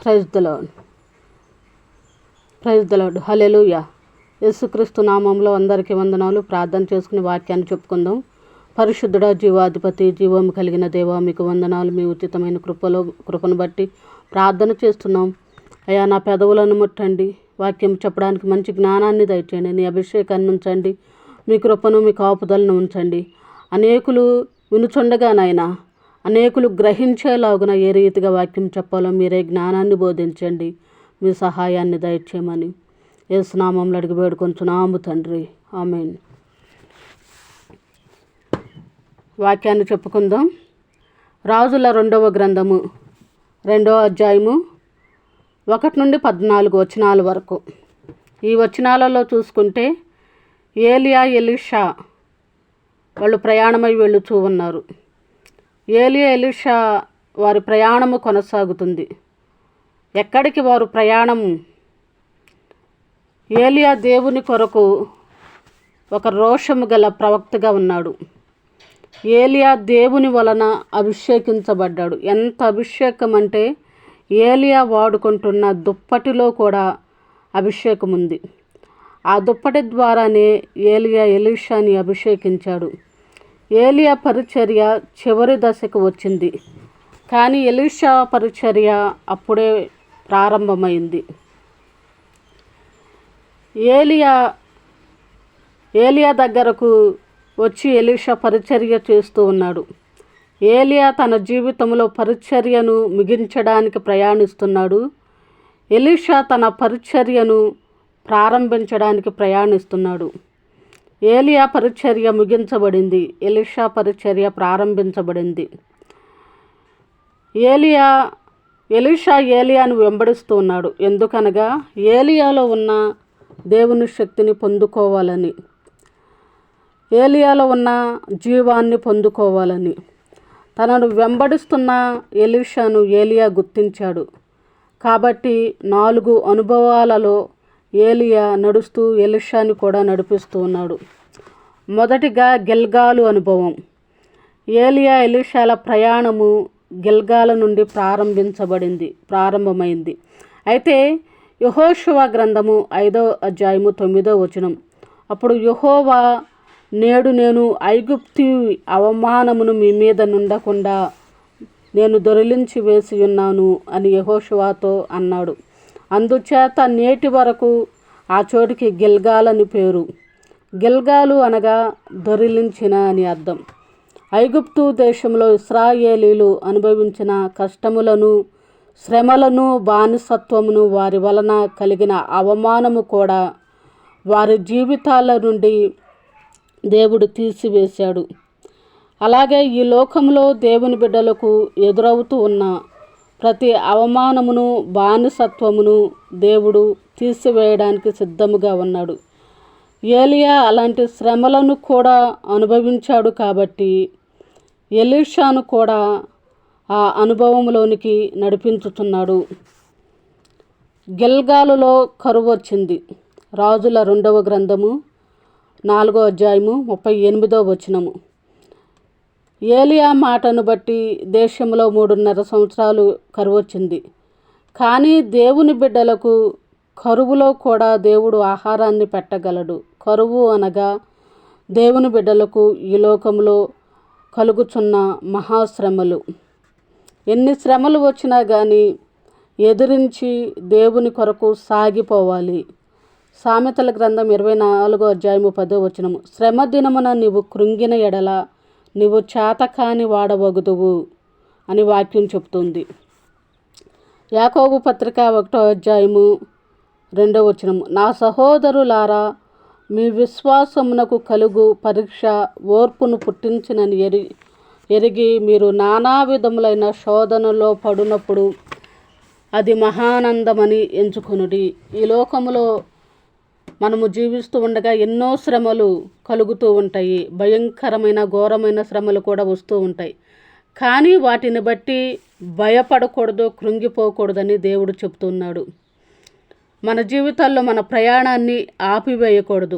Praise the Lord. Praise the Lord. Hallelujah. యేసుక్రీస్తు నామంలో అందరికీ వందనాలు. ప్రార్థన చేసుకుని వాక్యాన్ని చెప్పుకుందాం. పరిశుద్ధుడా, జీవాధిపతి, జీవము కలిగిన దేవా, మీకు వందనాలు. మీ ఉచితమైన కృపను బట్టి ప్రార్థన చేస్తున్నాం. అయ్యా, నా పెదవులను ముట్టండి. వాక్యం చెప్పడానికి మంచి జ్ఞానాన్ని దయచేయండి. నీ అభిషేకాన్ని ఉంచండి. మీ కృపను, మీ కాపుదలను ఉంచండి. అనేకులు వినుచుండగా నాయనా, అనేకులు గ్రహించేలాగున ఏ రీతిగా వాక్యం చెప్పాలో మీరే జ్ఞానాన్ని బోధించండి. మీ సహాయాన్ని దయచేయమని యేసు నామములో అడిగి వేడుకొంచున్నాము తండ్రి. ఆమేన్. వాక్యాన్ని చెప్పుకుందాం. రాజుల 2వ గ్రంథము 2వ అధ్యాయము 1 నుండి 14 వచనాల వరకు. ఈ వచనాలలో చూసుకుంటే ఏలియా, ఎలీషా వాళ్ళు ప్రయాణమై వెళుతూ ఉన్నారు. ఏలియా, ఎలీషా వారి ప్రయాణము కొనసాగుతుంది. ఎక్కడికి వారు ప్రయాణం? ఏలియా దేవుని కొరకు ఒక రోషము గల ప్రవక్తగా ఉన్నాడు. ఏలియా దేవుని వలన అభిషేకించబడ్డాడు. ఎంత అభిషేకం అంటే ఏలియా వాడుకుంటున్న దుప్పటిలో కూడా అభిషేకం ఉంది. ఆ దుప్పటి ద్వారానే ఏలియా ఎలీషాని అభిషేకించాడు. ఏలియా పరిచర్య చివరి దశకు వచ్చింది, కానీ ఎలీషా పరిచర్య అప్పుడే ప్రారంభమైంది. ఏలియా దగ్గరకు వచ్చి ఎలీషా పరిచర్య చేస్తూ ఉన్నాడు. ఏలియా తన జీవితంలో పరిచర్యను ముగించడానికి ప్రయాణిస్తున్నాడు. ఎలీషా తన పరిచర్యను ప్రారంభించడానికి ప్రయాణిస్తున్నాడు. ఏలియా పరిచర్య ముగించబడింది, ఎలీషా పరిచర్య ప్రారంభించబడింది. ఎలీషా ఏలియాను వెంబడిస్తూ ఉన్నాడు. ఎందుకనగా ఏలియాలో ఉన్న దేవుని శక్తిని పొందుకోవాలని, ఏలియాలో ఉన్న జీవాన్ని పొందుకోవాలని. తనను వెంబడిస్తున్న ఎలీషాను ఏలియా గుర్తించాడు. కాబట్టి 4 అనుభవాలలో ఏలియా నడుస్తూ ఎలీషాని కూడా నడిపిస్తూ ఉన్నాడు. మొదటిగా గిల్గాలు అనుభవం. ఏలియా, ఎలీషాల ప్రయాణము గిల్గాల నుండి ప్రారంభమైంది. అయితే యెహోషువ గ్రంథము 5వ అధ్యాయము 9వ వచనం. అప్పుడు యెహోవా, నేడు నేను ఐగుప్తు అవమానమును మీ మీద నుండకుండా నేను దొరిలించి వేసి ఉన్నాను అని యెహోషువతో అన్నాడు. అందుచేత నేటి వరకు ఆ చోటికి గిల్గాల్ అని పేరు. గిల్గాలు అనగా దొరిలించిన అని అర్థం. ఐగుప్తు దేశంలో ఇశ్రాయేలీలు అనుభవించిన కష్టములను, శ్రమలను, బానిసత్వమును, వారి వలన కలిగిన అవమానము కూడా వారి జీవితాల నుండి దేవుడు తీసివేశాడు. అలాగే ఈ లోకంలో దేవుని బిడ్డలకు ఎదురవుతూ ఉన్న ప్రతి అవమానమును, బానిసత్వమును దేవుడు తీసివేయడానికి సిద్ధముగా ఉన్నాడు. ఏలియా అలాంటి శ్రమలను కూడా అనుభవించాడు. కాబట్టి ఎలీషాను కూడా ఆ అనుభవంలోనికి నడిపించుతున్నాడు. గిల్గాలులో కరువు వచ్చింది. రాజుల 2వ గ్రంథము 4వ అధ్యాయము 38వ వచనము. ఏలియా మాటను బట్టి దేశంలో 3.5 సంవత్సరాలు కరువు వచ్చింది. కానీ దేవుని బిడ్డలకు కరువులో కూడా దేవుడు ఆహారాన్ని పెట్టగలడు. కరువు అనగా దేవుని బిడ్డలకు ఈ లోకంలో కలుగుచున్న మహాశ్రమలు. ఎన్ని శ్రమలు వచ్చినా కానీ ఎదిరించి దేవుని కొరకు సాగిపోవాలి. సామెతల గ్రంథం 24వ అధ్యాయము 10వ వచనము. శ్రమ దినమున నీవు కృంగిన ఎడల నీవు చేతకాని వాడవగుదువు అని వాక్యం చెప్తుంది. యాకోబు పత్రిక 1వ అధ్యాయము 2వ వచనము. నా సహోదరులారా, మీ విశ్వాసమునకు కలుగు పరీక్ష ఓర్పును పుట్టించినని ఎరిగి మీరు నానా విధములైన శోధనలో పడినప్పుడు అది మహానందమని ఎంచుకొనుడి. ఈ లోకములో మనము జీవిస్తూ ఉండగా ఎన్నో శ్రమలు కలుగుతూ ఉంటాయి. భయంకరమైన, ఘోరమైన శ్రమలు కూడా వస్తూ ఉంటాయి. కానీ వాటిని బట్టి భయపడకూడదు, కృంగిపోకూడదని దేవుడు చెప్తున్నాడు. మన జీవితాల్లో మన ప్రయాణాన్ని ఆపివేయకూడదు.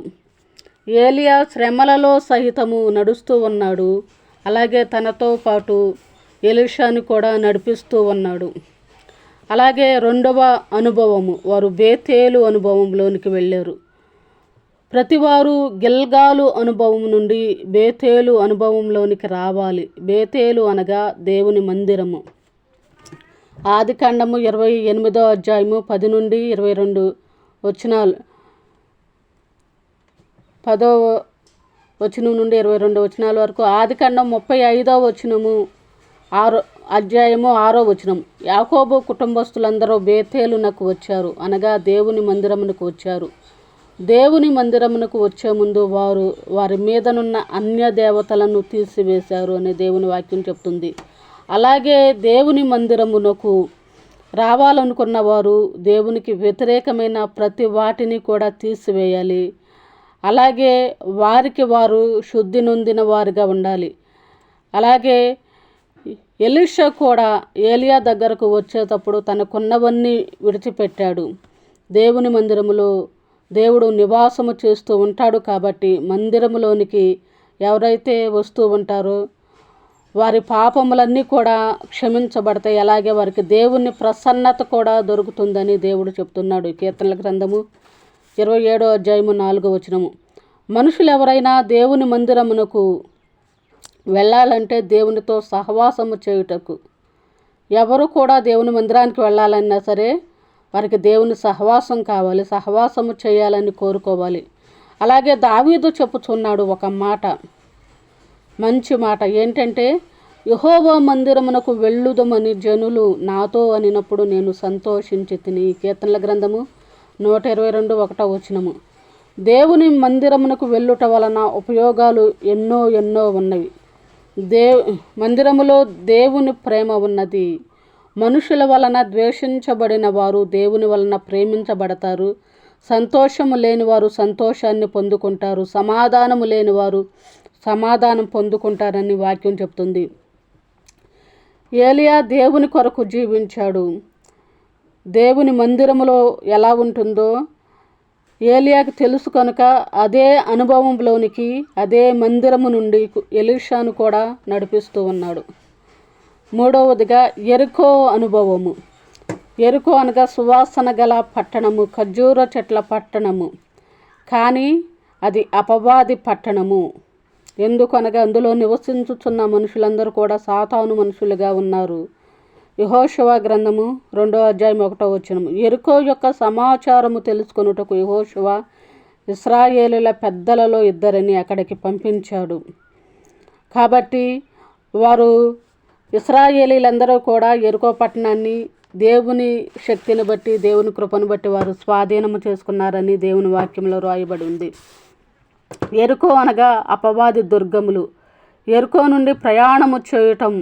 ఏలియా శ్రమలలో సహితము నడుస్తూ ఉన్నాడు. అలాగే తనతో పాటు ఎలీషాని కూడా నడిపిస్తూ ఉన్నాడు. అలాగే రెండవ అనుభవము, వారు బేతేలు అనుభవంలోనికి వెళ్ళారు. ప్రతివారు గిల్గాలు అనుభవం నుండి బేతేలు అనుభవంలోనికి రావాలి. బేతేలు అనగా దేవుని మందిరము. ఆదికాండము 28వ అధ్యాయము 10 నుండి 22 వచనాలు, 10వ వచనం నుండి 22 వచనాల వరకు. ఆదికాండం 35వ వచనము 6వ వచనం. యాకోబు కుటుంబస్తులందరూ బేతేలునకు వచ్చారు, అనగా దేవుని మందిరమునకు వచ్చారు. దేవుని మందిరమునకు వచ్చే ముందు వారి మీదనున్న అన్య దేవతలను తీసివేశారు అని దేవుని వాక్యం చెప్తుంది. అలాగే దేవుని మందిరమునకు రావాలనుకున్న వారు దేవునికి వ్యతిరేకమైన ప్రతి వాటిని కూడా తీసివేయాలి. అలాగే వారికి వారు శుద్ధి నొందిన వారుగా ఉండాలి. అలాగే ఎలీషా కూడా ఏలియా దగ్గరకు వచ్చేటప్పుడు తనకున్నవన్నీ విడిచిపెట్టాడు. దేవుని మందిరములో దేవుడు నివాసము చేస్తూ ఉంటాడు కాబట్టి మందిరములోనికి ఎవరైతే వస్తూ ఉంటారో వారి పాపములన్నీ కూడా క్షమించబడతాయి. అలాగే వారికి దేవుని ప్రసన్నత కూడా దొరుకుతుందని దేవుడు చెప్తున్నాడు. కీర్తనల గ్రంథము 27వ అధ్యాయము 4వ వచనము. మనుషులు ఎవరైనా దేవుని మందిరమునకు వెళ్ళాలంటే దేవునితో సహవాసము చేయుటకు, ఎవరు కూడా దేవుని మందిరానికి వెళ్ళాలన్నా సరే వారికి దేవుని సహవాసం కావాలి, సహవాసము చేయాలని కోరుకోవాలి. అలాగే దావీదు చెప్పుచున్నాడు ఒక మాట, మంచి మాట ఏంటంటే, యెహోవా మందిరమునకు వెళ్ళుదమని జనులు నాతో అనినప్పుడు నేను సంతోషించి తిని. కీర్తనల గ్రంథము 122 వచనము. దేవుని మందిరమునకు వెళ్ళుట వలన ఉపయోగాలు ఎన్నో ఉన్నవి. మందిరములో దేవుని ప్రేమ ఉన్నది. మనుషుల వలన ద్వేషించబడిన వారు దేవుని వలన ప్రేమించబడతారు. సంతోషము లేనివారు సంతోషాన్ని పొందుకుంటారు. సమాధానము లేనివారు సమాధానం పొందుకుంటారని వాక్యం చెప్తుంది. ఏలియా దేవుని కొరకు జీవించాడు. దేవుని మందిరములో ఎలా ఉంటుందో ఏలియాకి తెలుసు కనుక అదే అనుభవంలోనికి, అదే మందిరము నుండి ఎలీషాను కూడా నడిపిస్తూ ఉన్నాడు. మూడవదిగా యెరికో అనుభవము. యెరికో అనగా సువాసన గల పట్టణము, ఖర్జూర చెట్ల పట్టణము. కానీ అది అపవాది పట్టణము. ఎందుకనగా అందులో నివసించుచున్న మనుషులందరూ కూడా సాతాను మనుషులుగా ఉన్నారు. యెహోషువ గ్రంథము 2వ అధ్యాయం 1వ వచనము. యెరికో యొక్క సమాచారము తెలుసుకొనుటకు యెహోషువ ఇశ్రాయేలుల పెద్దలలో 2 అక్కడికి పంపించాడు. కాబట్టి వారు ఇశ్రాయేలీలందరూ కూడా యెరికో పట్టణాన్ని దేవుని శక్తిని బట్టి, దేవుని కృపను బట్టి వారు స్వాధీనము చేసుకున్నారని దేవుని వాక్యంలో రాయబడి ఉంది. యెరికో అనగా అపవాది దుర్గములు. యెరికో నుండి ప్రయాణము చేయటం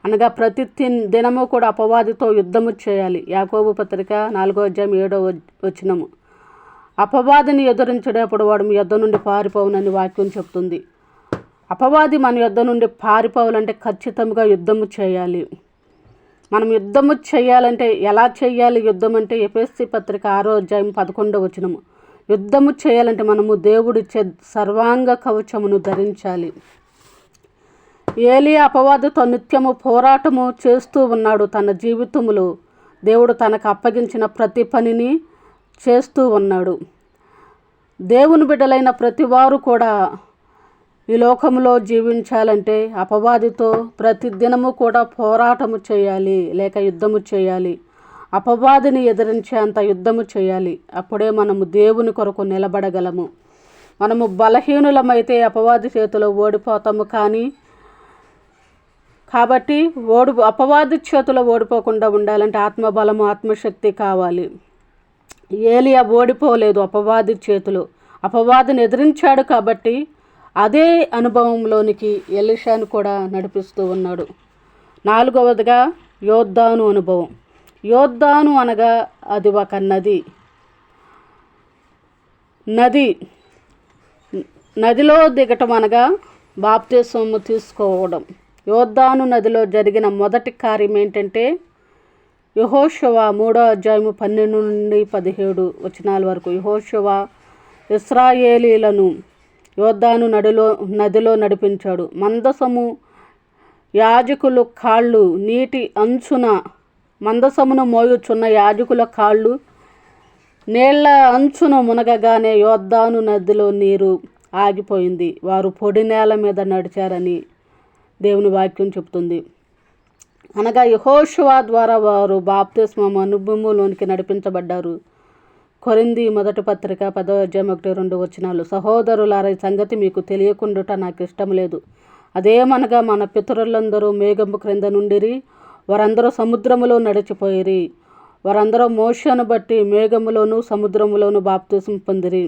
అనగా ప్రతి దినము కూడా అపవాదితో యుద్ధము చేయాలి. యాకోబు పత్రిక 4వ అధ్యాయం 7వ వచనము. అపవాదిని ఎదురించేటప్పుడు వాడు మీ యొద్ద నుండి పారిపోవునని వాక్యం చెప్తుంది. అపవాది మన యొద్ద నుండి పారిపోవాలంటే ఖచ్చితంగా యుద్ధము చేయాలి. మనం యుద్ధము చేయాలంటే ఎలా చేయాలి? యుద్ధం అంటే ఎఫెసీ పత్రిక 6వ అధ్యాయం 11వ వచనము. యుద్ధము చేయాలంటే మనము దేవుడిచ్చే సర్వాంగ కవచమును ధరించాలి. ఏలియా అపవాదితో నిత్యము పోరాటము చేస్తూ ఉన్నాడు. తన జీవితంలో దేవుడు తనకు అప్పగించిన ప్రతి పనిని చేస్తూ ఉన్నాడు. దేవుని బిడ్డలైన ప్రతి వారు కూడా ఈ లోకంలో జీవించాలంటే అపవాదితో ప్రతి దినము కూడా పోరాటము చేయాలి, లేక యుద్ధము చేయాలి. అపవాదిని ఎదిరించే అంత యుద్ధము చేయాలి. అప్పుడే మనము దేవుని కొరకు నిలబడగలము. మనము బలహీనులమైతే అపవాది చేతిలో ఓడిపోతాము. కాబట్టి అపవాది చేతిలో ఓడిపోకుండా ఉండాలంటే ఆత్మబలము, ఆత్మశక్తి కావాలి. ఏలియా ఓడిపోలేదు అపవాది చేతిలో. అపవాదిని ఎదిరించాడు కాబట్టి అదే అనుభవంలోనికి ఎలీషాను కూడా నడిపిస్తూ ఉన్నాడు. 4వదిగా యోర్దాను అనుభవం. యోర్దాను అనగా అది ఒక నదిలో దిగటం అనగా బాప్తిస్మము తీసుకోవడం. యోర్దాను నదిలో జరిగిన మొదటి కార్యం ఏంటంటే యెహోషువ 3వ అధ్యాయము 12 నుండి 17 వచనాల వరకు. యెహోషువ ఇశ్రాయేలీలను యోర్దాను నదిలో నడిపించాడు. మందసము యాజకులు కాళ్ళు నీటి అంచున మందసమును మోయుచున్న యాజకుల కాళ్ళు నీళ్ల అంచున మునగగానే యోర్దాను నదిలో నీరు ఆగిపోయింది. వారు పొడి నేల మీద నడిచారని దేవుని వాక్యం చెప్తుంది. అనగా యెహోషువ ద్వారా వారు బాప్తిస్మం అనుభవంలోనికి నడిపించబడ్డారు. కొరింథీ మొదటి పత్రిక 10వ అధ్యాయం 1-2 వచనాలు. సహోదరులారా, ఈ సంగతి మీకు తెలియకుండుట నాకు ఇష్టం లేదు. అదేమనగా మన పితరులందరూ మేఘము క్రింద నుండిరి, వారందరూ సముద్రములో నడిచిపోయిరి. వారందరూ మోషేను బట్టి మేఘములోను సముద్రములోను బాప్తిస్మం పొందిరి.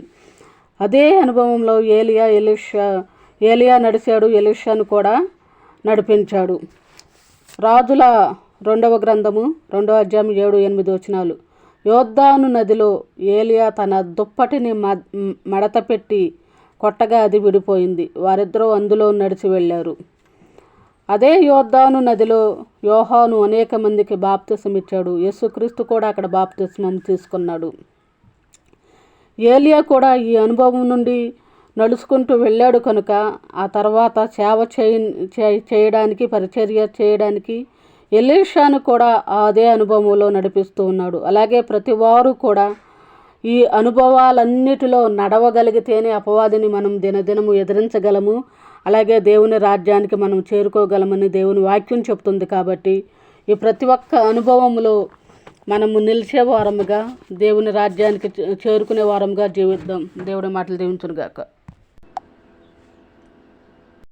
అదే అనుభవంలో ఏలియా నడిచాడు, ఎలీషాను కూడా నడిపించాడు. రాజుల 2వ గ్రంథము 2వ అధ్యాయం 7-8 వచనాలు. యోర్దాను నదిలో ఏలియా తన దుప్పటిని మడత పెట్టి కొట్టగా అది విడిపోయింది. వారిద్దరూ అందులో నడిచి వెళ్ళారు. అదే యోర్దాను నదిలో యోహాను అనేక మందికి బాప్తిస్మం ఇచ్చాడు. యేసుక్రీస్తు కూడా అక్కడ బాప్తిస్మం తీసుకున్నాడు. ఏలియా కూడా ఈ అనుభవం నుండి నడుచుకుంటూ వెళ్ళాడు కనుక ఆ తర్వాత సేవ చేయడానికి, పరిచర్య చేయడానికి ఎలీషాను కూడా అదే అనుభవంలో నడిపిస్తూ ఉన్నాడు. అలాగే ప్రతి వారు కూడా ఈ అనుభవాలన్నిటిలో నడవగలిగితేనే అపవాదిని మనం దినదినము ఎదిరించగలము. అలాగే దేవుని రాజ్యానికి మనం చేరుకోగలమని దేవుని వాక్యం చెప్తుంది. కాబట్టి ఈ ప్రతి ఒక్క అనుభవంలో మనము నిలిచే వారముగా, దేవుని రాజ్యానికి చేరుకునే వారముగా జీవిద్దాం. దేవుడి మాటలు దీవించును గాక.